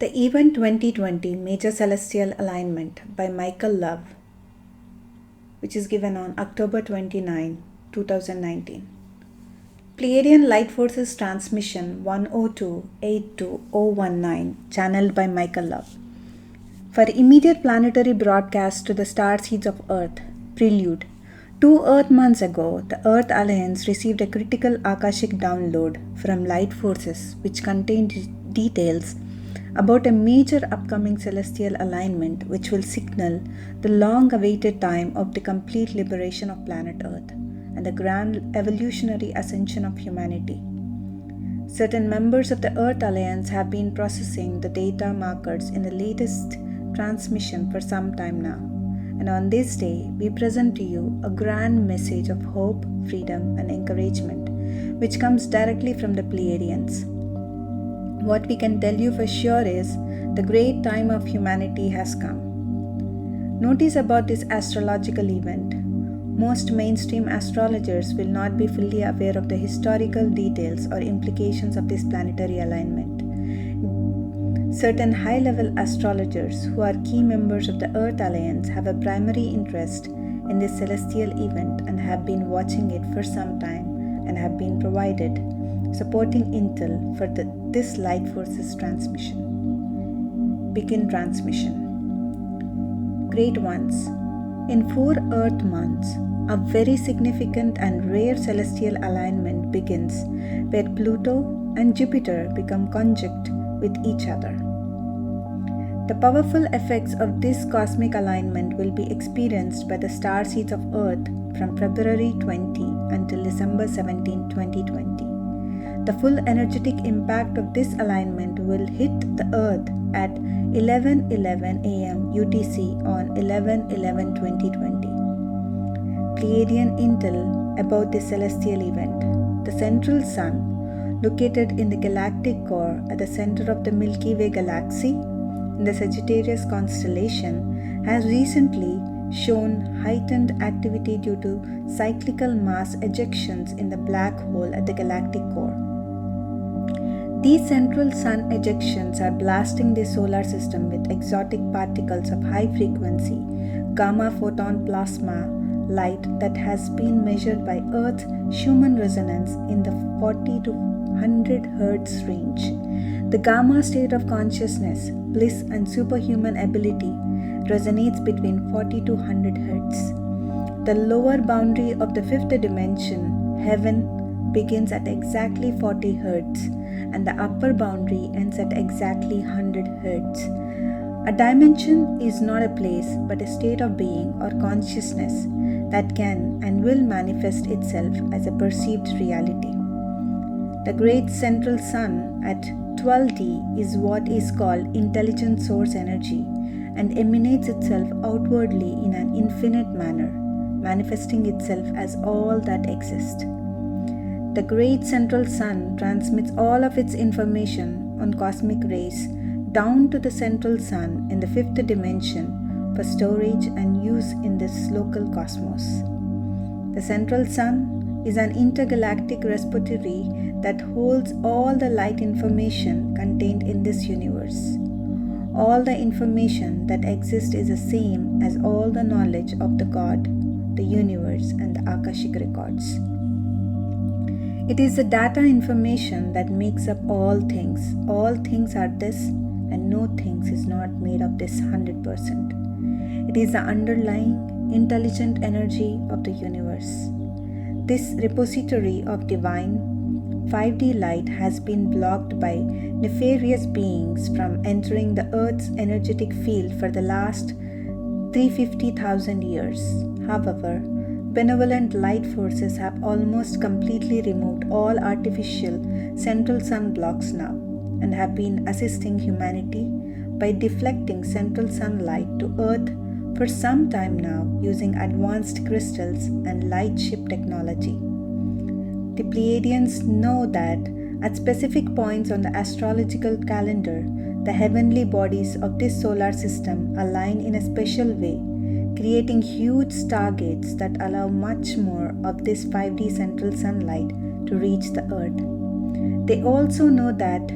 The EVENT-2020 Major Celestial Alignment by Michael Love, which is given on October 29, 2019. Pleiadian Light Forces Transmission 102-82019, channeled by Michael Love. For immediate planetary broadcast to the starseeds of Earth, Prelude. 2 Earth months ago, the Earth Alliance received a critical Akashic download from Light Forces which contained details about a major upcoming celestial alignment which will signal the long-awaited time of the complete liberation of planet Earth and the grand evolutionary ascension of humanity. Certain members of the Earth Alliance have been processing the data markers in the latest transmission for some time now. And on this day, we present to you a grand message of hope, freedom, and encouragement, which comes directly from the Pleiadians. What we can tell you for sure is the great time of humanity has come. Notice about this astrological event. Most mainstream astrologers will not be fully aware of the historical details or implications of this planetary alignment. Certain high-level astrologers who are key members of the Earth Alliance have a primary interest in this celestial event and have been watching it for some time and have been provided supporting intel for this Light Forces transmission. Begin transmission. Great ones, in 4 Earth months, a very significant and rare celestial alignment begins where Pluto and Jupiter become conjunct with each other. The powerful effects of this cosmic alignment will be experienced by the starseeds of Earth from February 20 until December 17, 2020. The full energetic impact of this alignment will hit the Earth at 11:11 a.m. UTC on 11/11/2020. Pleiadian intel about this celestial event. The central sun, located in the galactic core at the center of the Milky Way galaxy in the Sagittarius constellation, has recently shown heightened activity due to cyclical mass ejections in the black hole at the galactic core. These central sun ejections are blasting the solar system with exotic particles of high frequency gamma photon plasma light that has been measured by Earth's Schumann resonance in the 40 to 100 Hz range. The gamma state of consciousness, bliss and superhuman ability resonates between 40 to 100 Hz. The lower boundary of the 5th dimension, heaven, begins at exactly 40 Hz and the upper boundary ends at exactly 100 Hz. A dimension is not a place but a state of being or consciousness that can and will manifest itself as a perceived reality. The great central sun at 12D is what is called intelligent source energy and emanates itself outwardly in an infinite manner, manifesting itself as all that exists. The great central sun transmits all of its information on cosmic rays down to the central sun in the 5th dimension for storage and use in this local cosmos. The central sun is an intergalactic repository that holds all the light information contained in this universe. All the information that exists is the same as all the knowledge of the God, the universe, and the Akashic records. It is the data information that makes up all things. All things are this, and no things is not made of this 100%. It is the underlying intelligent energy of the universe. This repository of divine 5D light has been blocked by nefarious beings from entering the Earth's energetic field for the last 350,000 years. However, benevolent light forces have almost completely removed all artificial central sun blocks now and have been assisting humanity by deflecting central sunlight to Earth for some time now using advanced crystals and light ship technology. The Pleiadians know that at specific points on the astrological calendar, the heavenly bodies of this solar system align in a special way, creating huge stargates that allow much more of this 5D central sunlight to reach the Earth. They also know that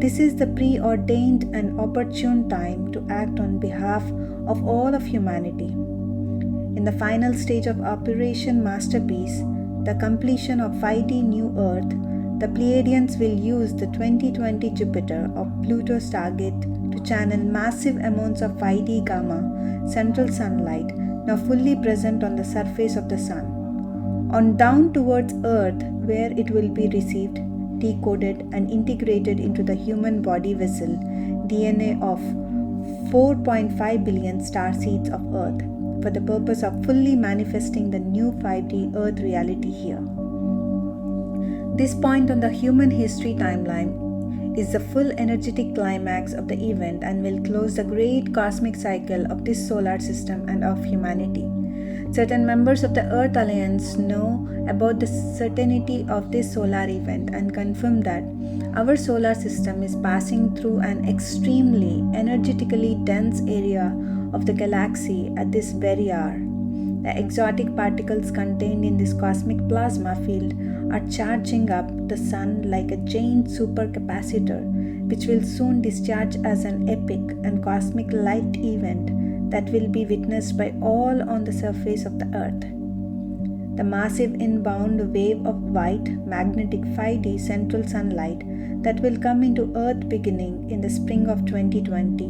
This is the preordained and opportune time to act on behalf of all of humanity. In the final stage of Operation Masterpiece, the completion of 5D New Earth, the Pleiadians will use the 2020 Jupiter or Pluto stargate to channel massive amounts of 5D gamma central sunlight now fully present on the surface of the sun, on down towards Earth, where it will be received, decoded and integrated into the human body vessel DNA of 4.5 billion starseeds of Earth for the purpose of fully manifesting the new 5D Earth reality here. This point on the human history timeline is the full energetic climax of the event and will close the great cosmic cycle of this solar system and of humanity. Certain members of the Earth Alliance know about the certainty of this solar event and confirm that our solar system is passing through an extremely energetically dense area of the galaxy at this very hour. The exotic particles contained in this cosmic plasma field are charging up the sun like a giant supercapacitor, which will soon discharge as an epic and cosmic light event that will be witnessed by all on the surface of the Earth. The massive inbound wave of white, magnetic 5D central sunlight that will come into Earth beginning in the spring of 2020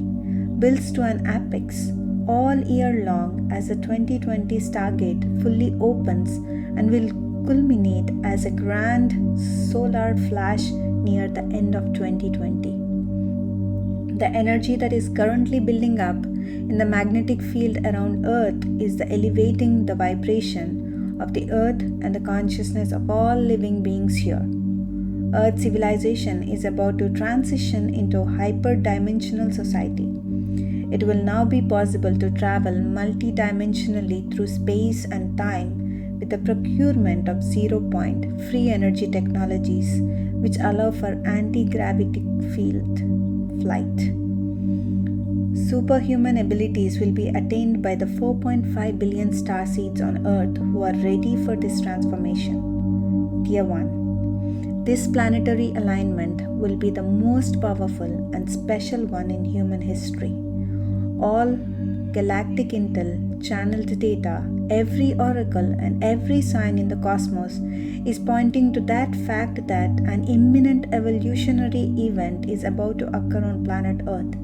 builds to an apex all year long as the 2020 stargate fully opens and will culminate as a grand solar flash near the end of 2020. The energy that is currently building up in the magnetic field around Earth is elevating the vibration of the Earth and the consciousness of all living beings here. Earth civilization is about to transition into a hyper-dimensional society. It will now be possible to travel multi-dimensionally through space and time with the procurement of zero-point free energy technologies which allow for anti-gravity field flight. Superhuman abilities will be attained by the 4.5 billion starseeds on Earth who are ready for this transformation. Tier 1. This planetary alignment will be the most powerful and special one in human history. All galactic intel, channeled data, every oracle and every sign in the cosmos is pointing to that fact that an imminent evolutionary event is about to occur on planet Earth.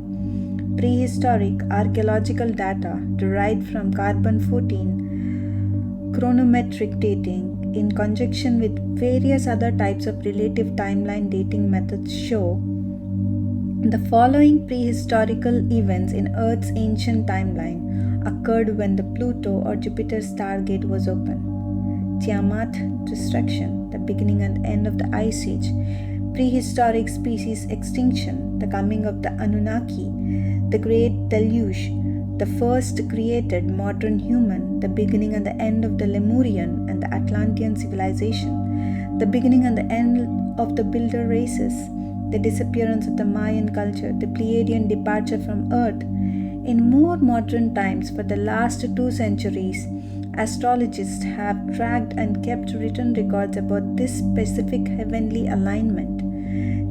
Prehistoric archaeological data derived from carbon-14 chronometric dating in conjunction with various other types of relative timeline dating methods show the following prehistorical events in Earth's ancient timeline occurred when the Pluto or Jupiter stargate was open. Tiamat destruction, the beginning and end of the Ice Age, prehistoric species extinction, the coming of the Anunnaki, the Great Deluge, the first created modern human, the beginning and the end of the Lemurian and the Atlantean civilization, the beginning and the end of the Builder races, the disappearance of the Mayan culture, the Pleiadian departure from Earth. In more modern times, for the last 2 centuries, astrologists have tracked and kept written records about this specific heavenly alignment.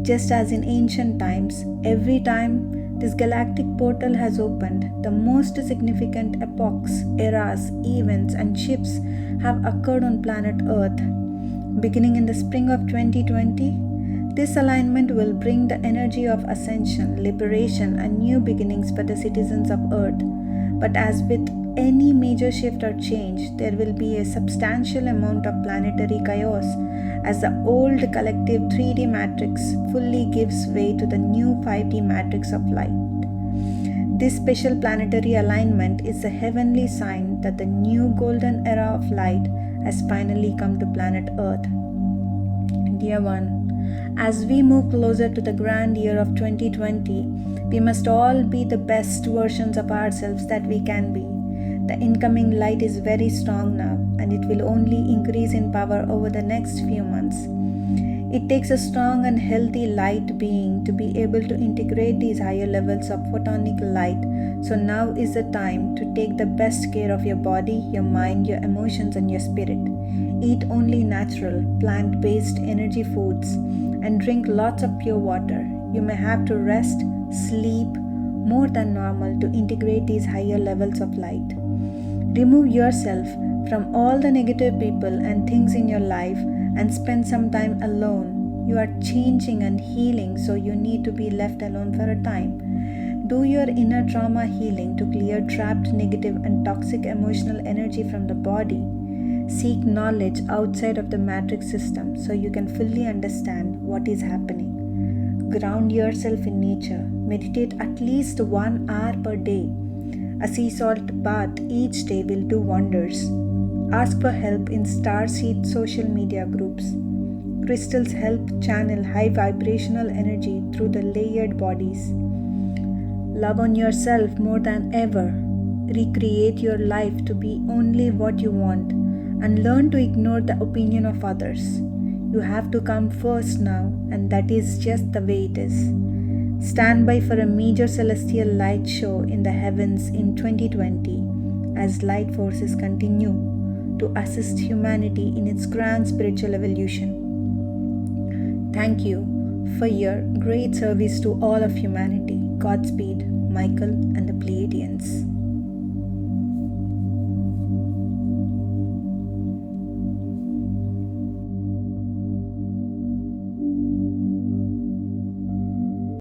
Just as in ancient times, every time this galactic portal has opened, the most significant epochs, eras, events, and shifts have occurred on planet Earth. Beginning in the spring of 2020, this alignment will bring the energy of ascension, liberation, and new beginnings for the citizens of Earth. But as with any major shift or change, there will be a substantial amount of planetary chaos as the old collective 3D matrix fully gives way to the new 5D matrix of light. This special planetary alignment is a heavenly sign that the new golden era of light has finally come to planet Earth. Dear one, as we move closer to the grand year of 2020, we must all be the best versions of ourselves that we can be. The incoming light is very strong now, and it will only increase in power over the next few months. It takes a strong and healthy light being to be able to integrate these higher levels of photonic light. So now is the time to take the best care of your body, your mind, your emotions, and your spirit. Eat only natural, plant-based energy foods and drink lots of pure water. You may have to rest, sleep more than normal to integrate these higher levels of light. Remove yourself from all the negative people and things in your life and spend some time alone. You are changing and healing, so you need to be left alone for a time. Do your inner trauma healing to clear trapped negative and toxic emotional energy from the body. Seek knowledge outside of the matrix system so you can fully understand what is happening. Ground yourself in nature. Meditate at least 1 hour per day. A sea salt bath each day will do wonders. Ask for help in Starseed social media groups. Crystals help channel high vibrational energy through the layered bodies. Love on yourself more than ever. Recreate your life to be only what you want and learn to ignore the opinion of others. You have to come first now, and that is just the way it is. Stand by for a major celestial light show in the heavens in 2020 as light forces continue to assist humanity in its grand spiritual evolution. Thank you for your great service to all of humanity. Godspeed, Michael and the Pleiadians.